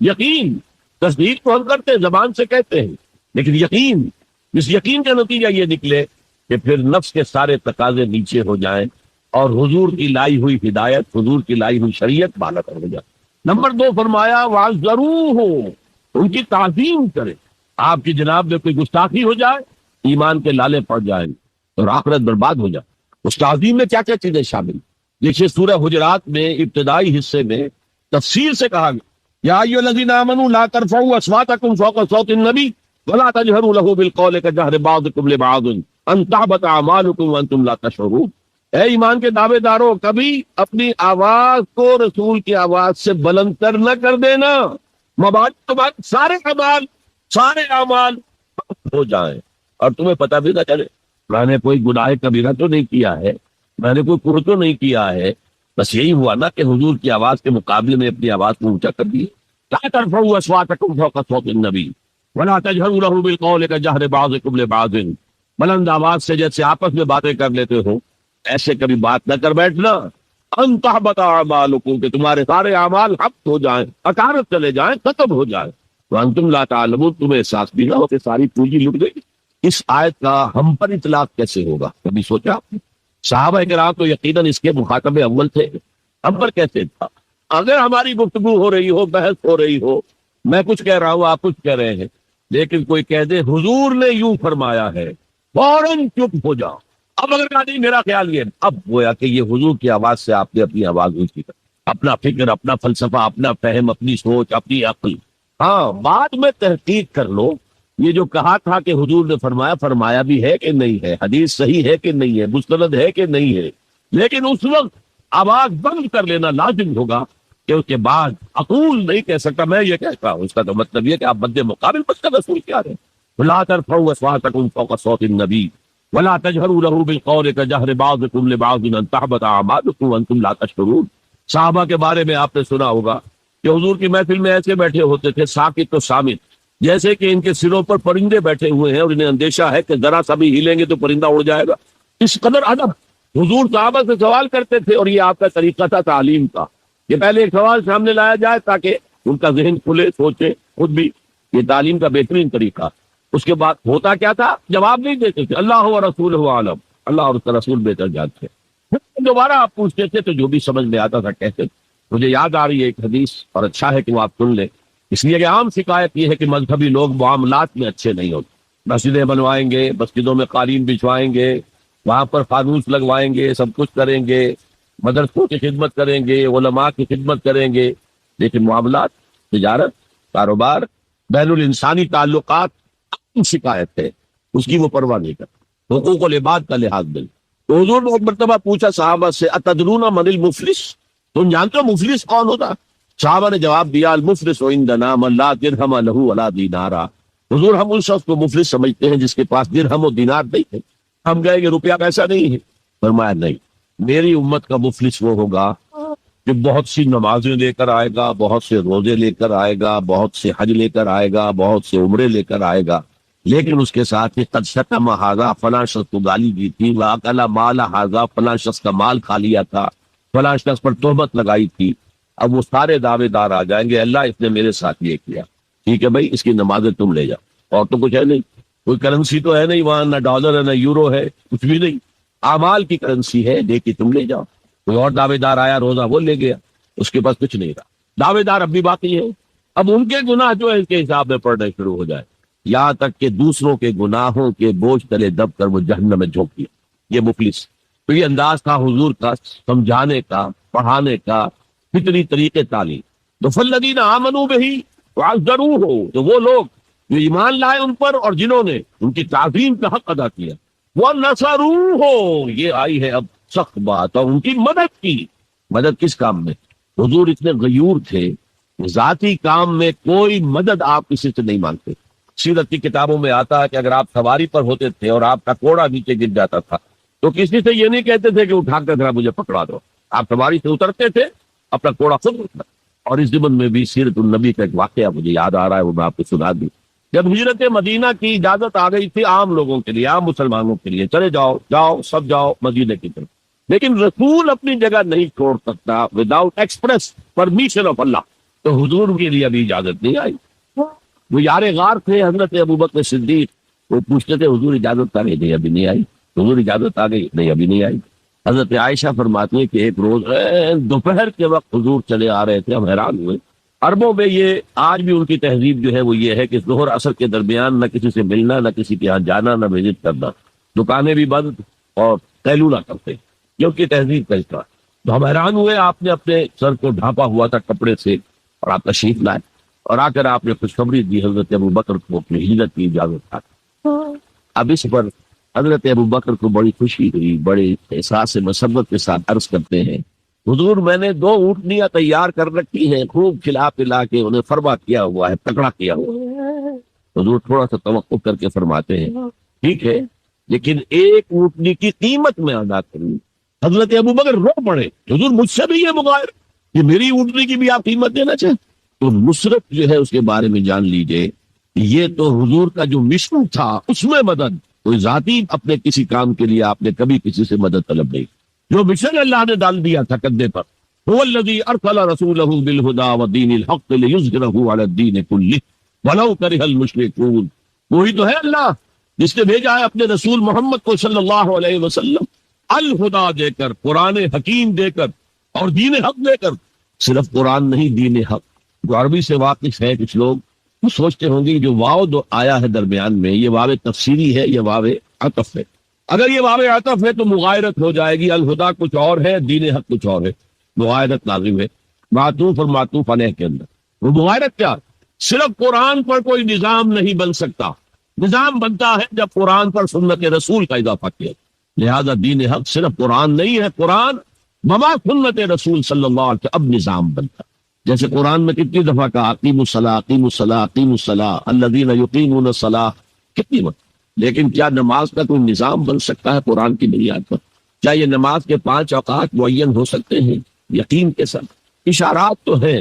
یقین، تصدیق تو ہم کرتے ہیں، زبان سے کہتے ہیں، لیکن یقین، اس یقین کا نتیجہ یہ نکلے کہ پھر نفس کے سارے تقاضے نیچے ہو جائیں اور حضور کی لائی ہوئی ہدایت، حضور کی لائی ہوئی شریعت بالا کر ہو جائے. نمبر 2 فرمایا وَعَزَّرُوهُ، ان کی تعظیم کرے. آپ کی جناب میں کوئی گستاخی ہو جائے، ایمان کے لالے پڑ جائیں اور آخرت برباد ہو جائے. اس تعظیم میں کیا کیا چیزیں شامل؟ دیکھیے سورہ حجرات میں ابتدائی حصے میں تفصیل سے کہا گیا، یا ایھا الذین آمنوا لا ترفعوا اصواتکم فوق صوت النبی ولا تجهروا له بالقول كجهر بعضکم لبعض ان تحبط اعمالکم وانتم لا تشعرون. اے ایمان کے دعوے دارو، کبھی اپنی آواز کو رسول کی آواز سے بلند تر نہ کر دینا، مباد سارے اعمال ہو جائیں اور تمہیں پتہ بھی نہ چلے. میں نے کوئی گناہ کبیرہ تو نہیں کیا ہے، میں نے کوئی کفر تو نہیں کیا ہے، بس یہی ہوا نا کہ حضور کی آواز کے مقابلے میں اپنی آواز کو اونچا کر دی. لا ترفعوا اصواتکم فوق صوت النبی ولا تجهروا له بالقول كجهر بعضکم لبعض. بلند آواز سے جیسے آپس میں باتیں کر لیتے ہو ایسے کبھی بات نہ کر بیٹھنا. ان تحبط اعمالکم، کہ تمہارے سارے اعمال حبط ہو جائیں، اکارت چلے جائیں، ختم ہو جائیں. وانتم لا تعلمون، تمہیں احساس بھی نہ ہو کہ ساری پونجی لٹ گئی. اس آیت کا ہم پر اطلاق کیسے ہوگا؟ کبھی سوچا آپ نے؟ صحابہ کرام تو یقیناً اس کے مخاطب اول تھے، ہم پر کیسے تھا؟ اگر ہماری گفتگو ہو رہی ہو، بحث ہو رہی ہو، میں کچھ کہہ رہا ہوں، آپ کچھ کہہ رہے ہیں، لیکن کوئی کہہ دے حضور نے یوں فرمایا ہے، فوراً چپ ہو جاؤ. اب اگر کہا نہیں میرا خیال یہ، اب گویا کہ یہ حضور کی آواز سے آپ نے اپنی آواز اونچی کر، اپنا فکر، اپنا فلسفہ، اپنا فہم، اپنی سوچ، اپنی عقل. ہاں بعد میں تحقیق کر لو یہ جو کہا تھا کہ حضور نے فرمایا، فرمایا بھی ہے کہ نہیں ہے، حدیث صحیح ہے کہ نہیں ہے، مستند ہے کہ نہیں ہے. لیکن اس وقت آواز بند کر لینا لازم ہوگا کہ اس کے بعد اقول نہیں کہہ سکتا میں یہ کہتا ہوں. اس کا تو مطلب یہ کہ آپ بد مقابل بس کا رسول کیا ہے. لا ترفعوا اصواتکم فوق صوت النبی ولا تجهروا له بالقول كجهر بعضكم لبعض ان تحبط اعمالكم وانتم لا تشعرون. صحابہ کے بارے میں آپ نے سنا ہوگا کہ حضور کی محفل میں ایسے بیٹھے ہوتے تھے ساکت و سامت، جیسے کہ ان کے سروں پر پرندے بیٹھے ہوئے ہیں اور انہیں اندیشہ ہے کہ ذرا سا بھی ہلیں گے تو پرندہ اڑ جائے گا. اس قدر ادب. حضور صحابہ سے سوال کرتے تھے اور یہ آپ کا طریقہ تھا تعلیم کا کہ پہلے ایک سوال سامنے لایا جائے تاکہ ان کا ذہن کھلے، سوچے خود بھی. یہ تعلیم کا بہترین طریقہ. اس کے بعد ہوتا کیا تھا؟ جواب نہیں دیتے تھے، اللہ و رسول عالم، اللہ اور اس کا رسول بہتر جانتے. دوبارہ آپ پوچھتے تھے تو جو بھی سمجھ میں آتا تھا کہتے. مجھے یاد آ رہی ہے ایک حدیث اور اچھا ہے کہ وہ آپ سن لیں، اس لیے کہ عام شکایت یہ ہے کہ مذہبی لوگ معاملات میں اچھے نہیں ہوتے. مسجدیں بنوائیں گے، مسجدوں میں قالین بچھوائیں گے، وہاں پر فانوس لگوائیں گے، سب کچھ کریں گے، مدرسوں کی خدمت کریں گے، علماء کی خدمت کریں گے، لیکن معاملات، تجارت، کاروبار، بین الانسانی تعلقات شکایت ہے، اس کی وہ پرواہ نہیں کرتا. حقوق العباد کا لحاظ دل. تو حضور نے ایک مرتبہ پوچھا صحابہ سے، اتدرون من المفلس، تم جانتے ہو مفلس کون ہوتا؟ صحابہ نے جواب دیا، المفلس عندنا من لا درہم له ولا دینارا. حضور ہم اس شخص کو مفلس سمجھتے ہیں جس کے پاس درہم و دینار نہیں ہے. ہم کہیں گے روپیہ پیسہ نہیں ہے. فرمایا نہیں، میری امت کا مفلس وہ ہوگا جو بہت سی نمازیں لے کر آئے گا، بہت سے روزے لے کر آئے گا، بہت سے حج لے کر آئے گا، بہت سے عمرے لے کر آئے گا، لیکن اس کے ساتھ ہی قد شتم ھذا، فلاں شخص کو گالی دی تھی، واکل مال ھذا، فلاں شخص کا مال کھا لیا تھا، فلاں شخص پر تہمت لگائی تھی. اب وہ سارے دعوے دار آ جائیں گے، اللہ اس نے میرے ساتھ یہ کیا. ٹھیک ہے بھائی، اس کی نمازیں تم لے جاؤ. اور تو کچھ ہے نہیں، کوئی کرنسی تو ہے نہیں وہاں، نہ ڈالر ہے نہ یورو ہے، کچھ بھی نہیں. اعمال کی کرنسی ہے، دے کے تم لے جاؤ. کوئی اور دعوے دار آیا، روزہ وہ لے گیا، اس کے پاس کچھ نہیں رہا. دعوے دار اب بھی باقی ہے. اب ان کے گناہ جو ہے اس کے حساب میں پڑنے شروع ہو جائے، یہاں تک کہ دوسروں کے گناہوں کے بوجھ تلے دب کر وہ جہنم میں جھونک دیا. یہ مفلس. تو یہ انداز تھا حضور کا سمجھانے کا، پڑھانے کا، فطری طریقے تعلیم. تو فالذین آمنوا بہ وعزروہ، تو وہ لوگ جو ایمان لائے ان پر اور جنہوں نے ان کی تعظیم کا حق ادا کیا. وَنَصَرُوهُ، یہ آئی ہے اب سخت بات، اور ان کی مدد کی. مدد کس کام میں؟ حضور اتنے غیور تھے، ذاتی کام میں کوئی مدد آپ کسی سے نہیں مانگتے. سیرت کی کتابوں میں آتا ہے کہ اگر آپ سواری پر ہوتے تھے اور آپ کا کوڑا نیچے گر جاتا تھا تو کسی سے یہ نہیں کہتے تھے کہ اٹھا کر ذرا مجھے پکڑا دو. آپ سواری سے اترتے تھے، اپنا کوڑا خود اٹھا. اور اس ضمن میں بھی سیرت النبی کا ایک واقعہ مجھے یاد آ رہا ہے، وہ میں آپ کو سنا دوں. جب ہجرت مدینہ کی اجازت آ گئی تھی عام لوگوں کے لیے، عام مسلمانوں کے لیے، چلے جاؤ جاؤ سب جاؤ مدینہ کی طرف، لیکن رسول اپنی جگہ نہیں چھوڑ سکتا وداؤٹ ایکسپریس پرمیشن آف اللہ. تو حضور کے لیے ابھی اجازت نہیں آئی. وہ یار غار تھے حضرت ابوبکر صدیق، وہ پوچھتے تھے حضور اجازت آ گئی؟ نہیں ابھی نہیں آئی. حضور اجازت آ گئی؟ نہیں ابھی نہیں آئی. حضرت عائشہ فرماتی ہے کہ ایک روز دوپہر کے وقت حضور چلے آ رہے تھے، ہم حیران ہوئے. عربوں میں یہ آج بھی ان کی تہذیب جو ہے وہ یہ ہے کہ ظہر عصر کے درمیان نہ کسی سے ملنا، نہ کسی کے یہاں جانا، نہ وزٹ کرنا، دکانیں بھی بند اور قیلولہ کرتے، یہ ان کی تہذیب کا حصہ ہے. تو ہم حیران ہوئے، آپ نے اپنے سر کو ڈھانپا ہوا تھا کپڑے سے اور آپ تشریف لائے، اور آ کر آپ نے خوشخبری دی حضرت ابوبکر کو اپنی ہجرت کی اجازت تھا. اب اس پر حضرت ابوبکر کو بڑی خوشی ہوئی، بڑے احساس مسرت کے ساتھ عرض کرتے ہیں حضور میں نے 2 اونٹنیاں تیار کر رکھی ہیں، خوب کھلا پلا کے انہیں فربا کیا ہوا ہے، تکڑا کیا ہوا ہے. حضور تھوڑا سا توقف کر کے فرماتے ہیں ٹھیک ہے لیکن ایک اونٹنی کی قیمت میں ادا کروں. حضرت ابوبکر رو پڑے، حضور مجھ سے بھی یہ مغائر، یہ میری اونٹنی کی بھی آپ قیمت دینا چاہیں؟ تو نصرت جو ہے اس کے بارے میں جان لیجئے، یہ تو حضور کا جو مشن تھا اس میں مدد، کوئی ذاتی اپنے کسی کام کے لیے آپ نے کبھی کسی سے مدد طلب نہیں. جو مشن اللہ نے ڈال دیا تھا کندھے پر، هو الذی ارسل رسولہ بالہدی ودین الحق لیظہرہ علی الدین کلہ ولو کرہ المشرکون. وہی تو ہے اللہ جس نے بھیجا ہے اپنے رسول محمد کو صلی اللہ علیہ وسلم الہدا دے کر، قرآن حکیم دے کر اور دین حق دے کر. صرف قرآن نہیں، دین حق. جو عربی سے واقف ہے کچھ لوگ وہ سوچتے ہوں گے جو واو دو آیا ہے درمیان میں، یہ واو تفسیری ہے، یہ واو عطف ہے. اگر یہ واو عطف ہے تو مغایرت ہو جائے گی، الہدا کچھ اور ہے، دین حق کچھ اور ہے، مغایرت لازم ہے معطوف اور معطوف علیہ کے اندر. وہ مغایرت کیا؟ صرف قرآن پر کوئی نظام نہیں بن سکتا، نظام بنتا ہے جب قرآن پر سنت رسول کا اضافہ کیا. لہذا دین حق صرف قرآن نہیں ہے، قرآن مما سنت رسول صلی اللہ علیہ وسلم اب نظام بنتا. جیسے قرآن میں کتنی دفعہ کہا اقیموا الصلاۃ اقیموا الصلاۃ اقیموا الصلاۃ الذین یقیمون الصلاۃ، کتنی بار. لیکن کیا نماز کا کوئی نظام بن سکتا ہے قرآن کی بنیاد پر؟ کیا یہ نماز کے 5 اوقات معین ہو سکتے ہیں یقین کے ساتھ؟ اشارات تو ہیں،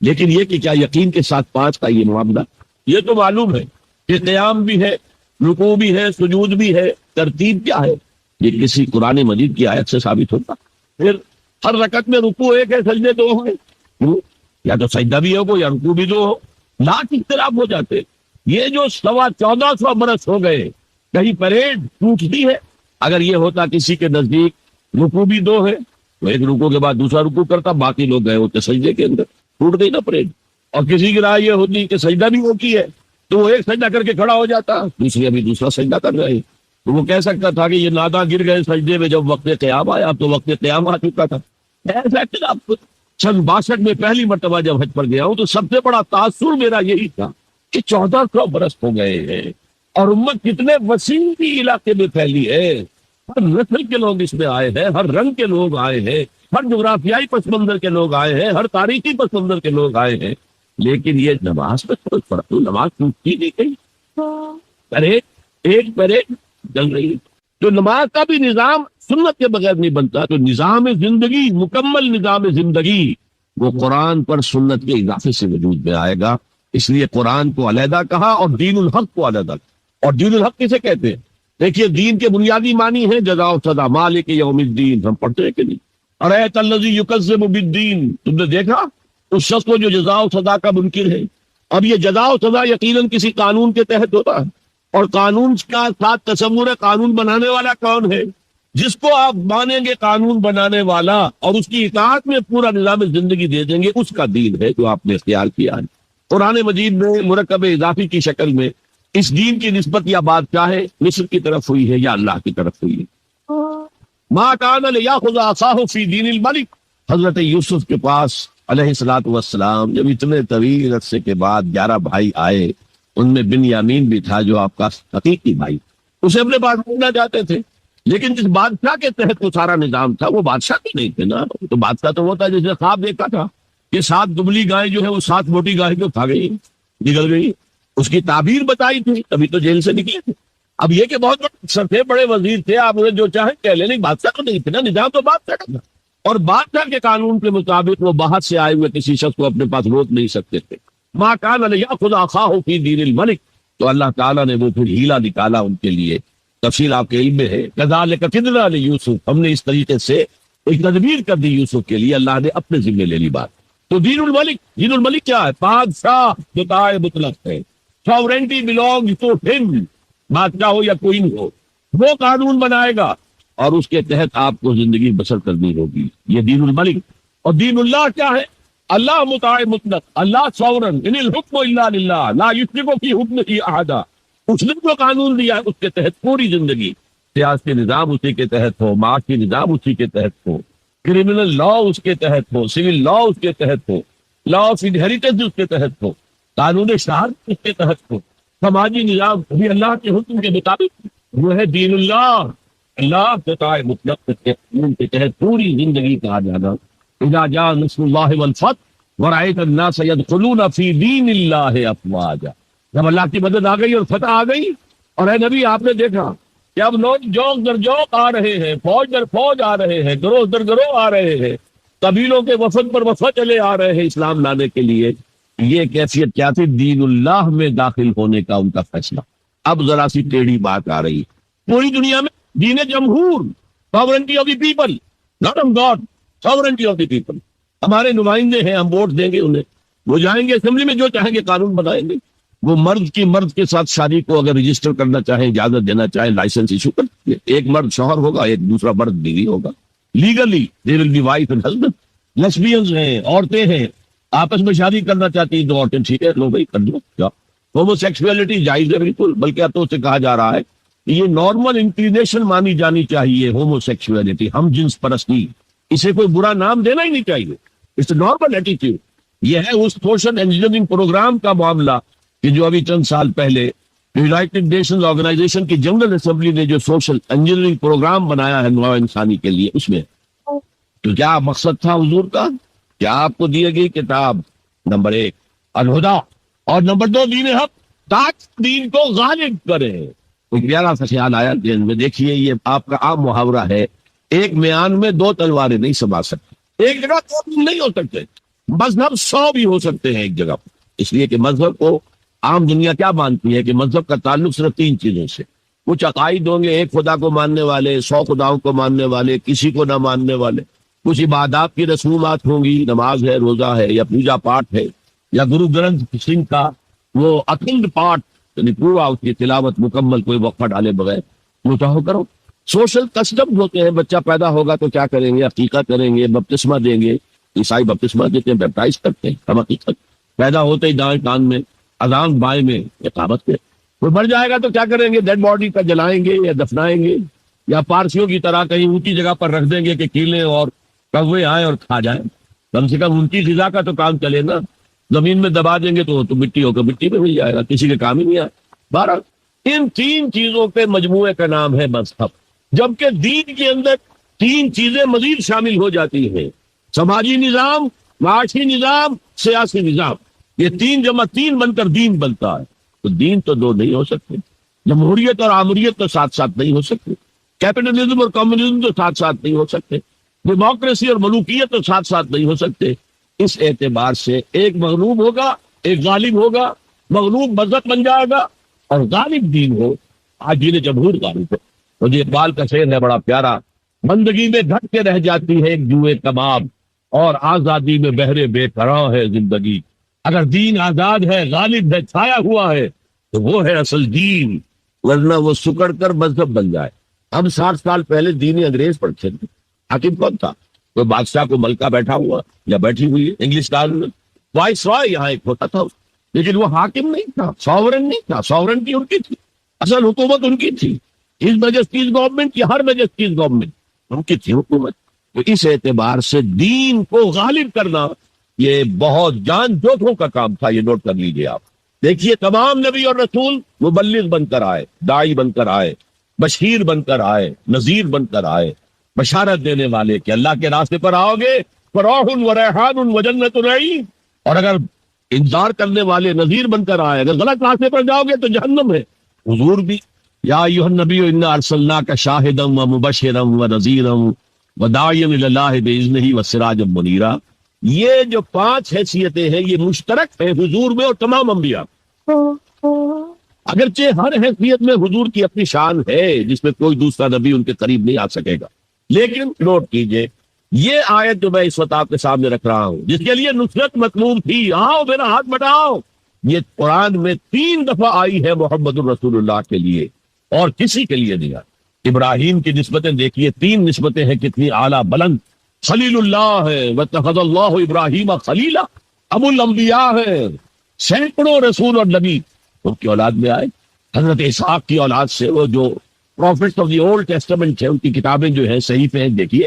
لیکن یہ کہ کیا یقین کے ساتھ 5 کا یہ معاملہ، یہ تو معلوم ہے کہ قیام بھی ہے، رکوع بھی ہے، سجود بھی ہے، ترتیب کیا ہے یہ کسی قرآن مجید کی آیت سے ثابت ہوتا؟ پھر ہر رکعت میں رکوع ایک ہے، سجدے 2 ہوں گے، یا تو سجدہ بھی ہو یا رکوع بھی 2 ہو، لاکھ اختلاف ہو جاتے. یہ جو 1400 برس ہو گئے کہیں پریڈ ٹوٹتی ہے. اگر یہ ہوتا کسی کے نزدیک رکوع بھی 2 ہے تو ایک رکوع کے بعد دوسرا رکوع کرتا، باقی لوگ گئے ہوتے سجدے کے اندر، ٹوٹ گئی نا پریڈ. اور کسی کی رائے یہ ہوتی کہ سجدہ بھی ہوتی ہے تو وہ ایک سجدہ کر کے کھڑا ہو جاتا، دوسری ابھی دوسرا سجدہ کر رہے، تو وہ کہہ سکتا تھا کہ یہ ناداں گر گئے سجدے میں جب وقت قیام آیا، تو وقت قیام آ چکا تھا. ایسا اختلاف 62 میں پہلی مرتبہ جب حج پر گیا ہوں تو سب سے بڑا تاثر میرا یہی تھا کہ 1400 برس ہو گئے ہیں اور امت کتنے وسیع علاقے میں پھیلی ہے، ہر نسل کے لوگ اس میں آئے ہیں، ہر رنگ کے لوگ آئے ہیں، ہر جغرافیائی پس منظر کے لوگ آئے ہیں، ہر تاریخی پس منظر کے لوگ آئے ہیں. لیکن یہ نماز میں کوئی فرق نہیں، نماز ٹوٹتی نہیں گئی، ایک پریڈ چل رہی. جو نماز کا بھی نظام سنت کے بغیر نہیں بنتا، تو نظام زندگی، مکمل نظام زندگی وہ قرآن پر سنت کے اضافے سے وجود میں آئے گا. اس لیے قرآن کو علیحدہ کہا اور دین الحق کو علیحدہ کہا. اور دین الحق کسے کہتے ہیں؟ دیکھیے دین کے بنیادی معنی ہیں جزا و سزا، مالک یوم الدین، ہم پڑھتے ہیں کہ نہیں؟ ارأیت الذی یکذب بالدین، تم نے دیکھا اس شخص کو جو جزا و سزا کا منکر ہے؟ اب یہ جزا و سزا یقیناً کسی قانون کے تحت ہوتا ہے، اور قانون کا ساتھ تصور ہے قانون بنانے والا کون ہے؟ جس کو آپ مانیں گے قانون بنانے والا اور اس کی اطاعت میں پورا نظام زندگی دے دیں گے، اس کا دین ہے جو آپ نے اختیار کیا ہے۔ قرآن مجید میں مرکب اضافی کی شکل میں اس دین کی نسبت یا بادشاہ مصر کی طرف ہوئی ہے یا اللہ کی طرف ہوئی ہے۔ ما کان لیاخذ عصاہ فی دین الملک، حضرت یوسف کے پاس علیہ الصلوۃ والسلام جب اتنے طویل عرصے کے بعد 11 بھائی آئے، ان میں بنیامین بھی تھا جو آپ کا حقیقی بھائی، اسے اپنے پاس رکھنا چاہتے تھے، لیکن جس بادشاہ کے تحت وہ سارا نظام تھا وہ بادشاہ بھی نہیں تھے نا، تو بادشاہ تو وہ تھا جس نے خواب دیکھا تھا کہ 7 دبلی گائیں جو ہے وہ 7 موٹی گائیں کو کھا گئی، نگل گئی، اس کی تعبیر بتائی تھی، تبھی تو جیل سے نکلے تھے۔ اب یہ کہ بہت بڑے افسر تھے، بڑے وزیر تھے، آپ انہیں جو چاہیں کہہ لیں، بادشاہ تو نہیں تھے نا، نظام تو بادشاہ کا تھا، اور بادشاہ کے قانون کے مطابق وہ باہر سے آئے ہوئے کسی شخص کو اپنے پاس روک نہیں سکتے تھے۔ ما کان لیاخذ اخاہ فی دین الملک، تو اللہ تعالیٰ نے وہ پھر ہیلا نکالا ان کے لیے، تفصیل آپ کے علم میں ہے۔ کذالک کدنا لیوسف، ہم نے اس طریقے سے ایک تدبیر کر دی یوسف کے لیے، اللہ نے اپنے ذمہ لے لی بات۔ تو دین الملک، دین الملک کیا ہے؟ بادشاہ جو دائے مطلق ہے، ساورنٹی بلونگ ٹو ہم، بادشاہ ہو یا کوئی ہو، وہ قانون بنائے گا اور اس کے تحت آپ کو زندگی بسر کرنی ہوگی، یہ دین الملک۔ اور دین اللہ کیا ہے؟ اللہ مطاع مطلق، اللہ ساورن، ان الحکم الا للہ لا یشرک فی حکمہ احدا، اس نے جو قانون دیا ہے اس کے تحت پوری زندگی، سیاسی نظام اسی کے تحت ہو، معاشی نظام اسی کے تحت ہو، کرمنل لا اس کے تحت ہو، سول لا اس کے تحت ہو، لا آف انہیریٹنس اس کے تحت ہو، قانون شہادت اس کے تحت ہو، سماجی نظام بھی اللہ کے حکم کے مطابق، وہ ہے دین اللہ، اللہ مطاع مطلق کے قانون کے تحت پوری زندگی کا آ جانا۔ اذا جاء نصر اللہ والفتح ورأیت الناس يدخلون فی دین اللہ افواجا، جب اللہ کی مدد آ گئی اور فتح آ گئی، اور اے نبی آپ نے دیکھا کہ اب لوگ جوک در جوک آ رہے ہیں، فوج در فوج آ رہے ہیں، گروہ در گروہ آ رہے ہیں، قبیلوں کے وفد پر وفد چلے آ رہے ہیں اسلام لانے کے لیے۔ یہ کیفیت کیا تھی؟ دین اللہ میں داخل ہونے کا ان کا فیصلہ۔ اب ذرا سی ٹیڑھی بات آ رہی، پوری دنیا میں دین جمہور، sovereignty of the people, not of God, sovereignty of the people. ہمارے نمائندے ہیں، ہم ووٹ دیں گے انہیں، وہ جائیں گے اسمبلی میں، جو چاہیں گے قانون بنائیں گے۔ وہ مرد کی مرد کے ساتھ شادی کو اگر رجسٹر کرنا چاہیں، اجازت دینا چاہیں، لائسنس ایشو کر دیں گے۔ ایک مرد شوہر ہوگا، ایک دوسرا مرد بیوی ہوگا، legally they will be wife and husband. Lesbians ہیں، عورتیں ہیں، آپس میں شادی کرنا چاہتی ہیں، دو عورتیں، ٹھیک ہے، لو بھائی کر دو۔ کیا ہومو سیکسولیٹی جائز ہے؟ بالکل، بلکہ اب تو سے کہا جا رہا ہے کہ یہ نارمل انکلینیشن مانی جانی چاہیے، ہومو سیکسولیٹی، ہم جنس پرستی، اسے کوئی برا نام دینا ہی نہیں چاہیے، اٹس نارمل ایٹیٹیوڈ۔ یہ ہے اس سوشل انجینئرنگ پروگرام کا معاملہ کہ جو ابھی چند سال پہلے یونائٹڈ نیشنز آرگنائزیشن کی جنرل اسمبلی نے جو سوشل انجینئرنگ پروگرام بنایا ہے نوع انسانی کے لیے، اس میں تو کیا مقصد تھا حضور کا؟ کیا آپ کو دی گئی کتاب نمبر 1 الہدا، اور نمبر 2 دین حق، تاکہ دین کو غالب کرے۔ ایک پیارا سا خیال آیا ذہن میں، دیکھیے یہ آپ کا عام محاورہ ہے، ایک میان میں 2 تلواریں نہیں سما سکتی، ایک جگہ 2 نہیں ہو سکتے، مذہب 100 بھی ہو سکتے ہیں ایک جگہ پر۔ اس لیے کہ مذہب کو عام دنیا کیا مانتی ہے کہ مذہب کا تعلق صرف 3 چیزوں سے، کچھ عقائد ہوں گے، ایک خدا کو ماننے والے، 100 خداؤں کو ماننے والے، کسی کو نہ ماننے والے، کچھ عبادات کی رسومات ہوں گی، نماز ہے، روزہ ہے، یا پوجا پاٹ ہے، یا گرو گرنتھ سنگھ کا وہ اکھنڈ پاٹ، یعنی پورا اس کی تلاوت مکمل، کوئی وقفہ ڈالے بغیر، وہ چاہو کرو۔ سوشل کسٹم ہوتے ہیں، بچہ پیدا ہوگا تو کیا کریں گے؟ عقیقہ کریں گے، بپتسمہ دیں گے، عیسائی بپتسمہ دیتے ہیں، بیپٹائز کرتے ہیں، ہم عقیقت، پیدا ہوتے ہی دائیں کان میں اذان، بائیں میں اقامت کے۔ وہ مر جائے گا تو کیا کریں گے؟ ڈیڈ باڈی کا جلائیں گے یا دفنائیں گے، یا پارسیوں کی طرح کہیں اونچی جگہ پر رکھ دیں گے کہ کیلیں اور کوے آئیں اور کھا جائیں۔ کم سے کم اونچی غذا کا تو کام چلے نا، زمین میں دبا دیں گے تو مٹی ہو کر مٹی میں مل جائے گا، کسی کے کام ہی نہیں آئے۔ بہرحال ان 3 چیزوں کے مجموعے کا نام ہے مذہب، جبکہ دین کے اندر 3 چیزیں مزید شامل ہو جاتی ہیں، سماجی نظام، معاشی نظام، سیاسی نظام۔ یہ 3 جمع 3 بن کر دین بنتا ہے، تو دین تو 2 نہیں ہو سکتے، جمہوریت اور آمریت تو ساتھ ساتھ نہیں ہو سکتے، کیپٹلزم اور کمیونزم تو ساتھ ساتھ نہیں ہو سکتے، ڈیموکریسی اور ملوکیت تو ساتھ ساتھ نہیں ہو سکتے۔ اس اعتبار سے ایک مغلوب ہوگا، ایک غالب ہوگا، مغلوب مذہب بن جائے گا، اور غالب دین ہو، آج دین جمہور غالب ہو۔ تو یہ اقبال کا شعر ہے بڑا پیارا، بندگی میں گھٹ کے رہ جاتی ہے ایک جوئے کباب، اور آزادی میں بہرے بے قرار ہے زندگی۔ اگر دین آزاد ہے، غالب ہے، چھایا ہوا ہے، تو وہ ہے اصل دین، ورنہ وہ سکڑ کر مذہب بن جائے۔ ہم 60 سال پہلے دینی انگریز پڑھتے تھے، حاکم کون تھا؟ کوئی بادشاہ کو ملکہ بیٹھا ہوا یا بیٹھی ہوئی ہے انگلستان میں، وائس رائے یہاں ایک ہوتا تھا، لیکن وہ حاکم نہیں تھا، ساورن نہیں تھا، ساورنٹی ان کی تھی، اصل حکومت ان کی تھی۔ ہز میجسٹیز گورنمنٹ یا ہر میجسٹیز گورنمنٹ ان کی تھی حکومت۔ تو اس اعتبار سے دین کو غالب کرنا یہ بہت جان جوکھوں کا کام تھا، یہ نوٹ کر لیجئے آپ۔ دیکھیے تمام نبی اور رسول مبلغ بن کر آئے، داعی بن کر آئے، بشیر بن کر آئے، نذیر بن کر آئے، بشارت دینے والے کہ اللہ کے راستے پر آؤ گے فراح و ریحان و جنت نعیم، اور اگر انذار کرنے والے نذیر بن کر آئے، اگر غلط راستے پر جاؤ گے تو جہنم ہے۔ حضور بھی یا ایھا النبی انا ارسلناک شاہدا و مبشرا و نذیرا و داعیا الی اللہ باذنہ و سراجا منیرا، یہ جو 5 حیثیتیں ہیں یہ مشترک ہیں حضور میں اور تمام انبیاء۔ اگرچہ ہر حیثیت میں حضور کی اپنی شان ہے جس میں کوئی دوسرا نبی ان کے قریب نہیں آ سکے گا، لیکن نوٹ کیجئے یہ آیت جو میں اس وقت آپ کے سامنے رکھ رہا ہوں، جس کے لیے نصرت مطلوب تھی، آؤ میرا ہاتھ بٹاؤ، یہ قرآن میں 3 دفعہ آئی ہے محمد الرسول اللہ کے لیے، اور کسی کے لیے نہیں آئی۔ ابراہیم کی نسبتیں دیکھیے، 3 نسبتیں ہیں کتنی اعلیٰ بلند۔ خلیل اللہ ہے، واتخذ اللہ ابراہیم خلیلا، ابو الانبیاء ہے، سینکڑوں رسول اور نبی ان کی اولاد میں آئے۔ حضرت اسحاق کی اولاد سے وہ جو prophets of the Old Testament ہے، ان کی کتابیں جو ہیں صحیفے ہیں، دیکھیے